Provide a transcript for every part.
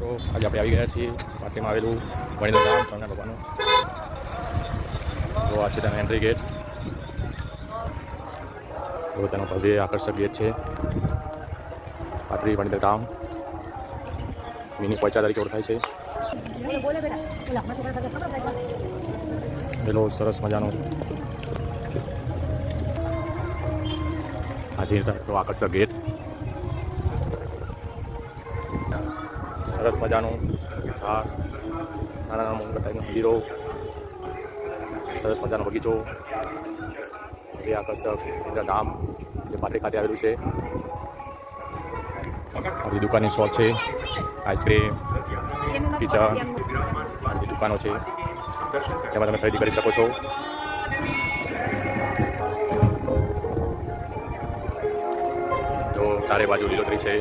તો આજે આપણે આવી ગયા છીએ પાટીમાં આવેલું વણીધર ધામ સ્વામિનારાયણ ભગવાનનું. તો આ છે તેનો એન્ટ્રી ગેટ. તો તેનો ભવ્ય આકર્ષક ગેટ છે. પાટરી વણીધર ધામ મિની પોઈચા તરીકે ઓળખાય છે. પેલો સરસ મજાનો આજે તો આકર્ષક ગેટ, સરસ મજાનું ઝાડ, નાના નાના મોટા ટાઈપના મંદિરો, સરસ મજાનો બગીચો, એ આકર્ષક ધામ જે પાટરી ખાતે આવેલું છે. બધી દુકાનની શોપ છે, આઈસ્ક્રીમ, કિચન, બધી દુકાનો છે જેમાં તમે ખરીદી કરી શકો છો. તો ચારે બાજુ લીલોતરી છે.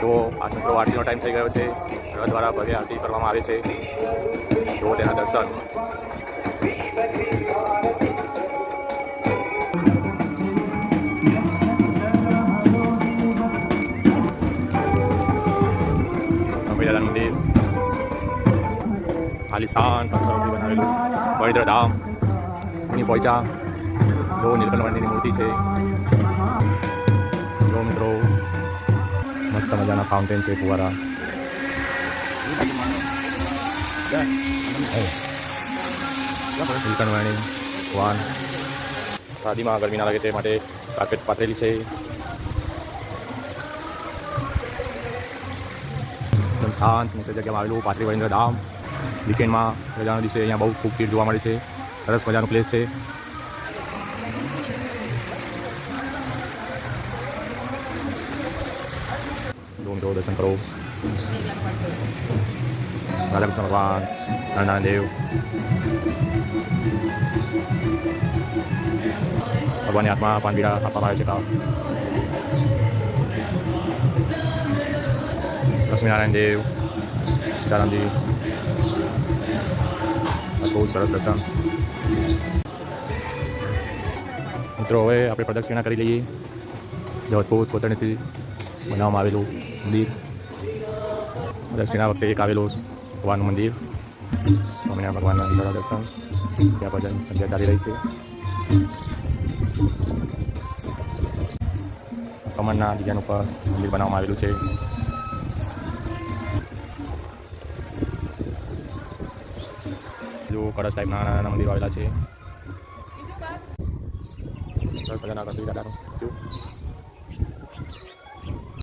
તો આટલો આરતીનો ટાઈમ થઈ ગયો છે. રથ દ્વારા ભવ્ય આરતી કરવામાં આવે છે. તો તેના દર્શન સ્વામિનારાયણ મંદિર આલિશાન પથ્થરોથી બનાવેલું વણીધર ધામ ની પોઈચા. તો નીલકંઠ મૂર્તિ છે. જો મિત્રો મસ્ત મજાના ફાઉન્ટેન છે, ફુવારા. નીલકંઠ વાન શાદીમાં ગરમી ના લાગે તે માટે કાર્પેટ પાથરેલી છે. એકદમ શાંત મુક્ત જગ્યામાં આવેલું પાટરી વણીધર ધામ. વીકેન્ડમાં રજાના દિવસે અહીંયા બહુ ખૂબ ભીડ જોવા મળે છે. સરસ મજાનું પ્લેસ છે. મિત્રો દર્શન કરો. રાધાકૃષ્ણ ભગવાન, નારાયણ દેવ, ભગવાનની આત્મા પાનબીડા આપવામાં આવે છે. લક્ષ્મીનારાયણ દેવ, સીતારામજી, બહુ સરસ દર્શન. મિત્રો હવે આપણે પ્રદક્ષિણા કરી લઈએ. જવતપુર કોતરણીથી બનાવવામાં આવેલું મંદિર. દક્ષિણા વખતે એક આવેલું ભગવાનનું મંદિર. સ્વામિનારાયણ ભગવાનના અંદરના દર્શન. ત્યાં ભજન સંધ્યા ચાલી રહી છે. કમળના ડિઝાઇન ઉપર મંદિર બનાવવામાં આવેલું છે. જો કળશ ટાઈપના નાના નાના મંદિરો આવેલા છે. સરસ મજાના કસરી દાદાનું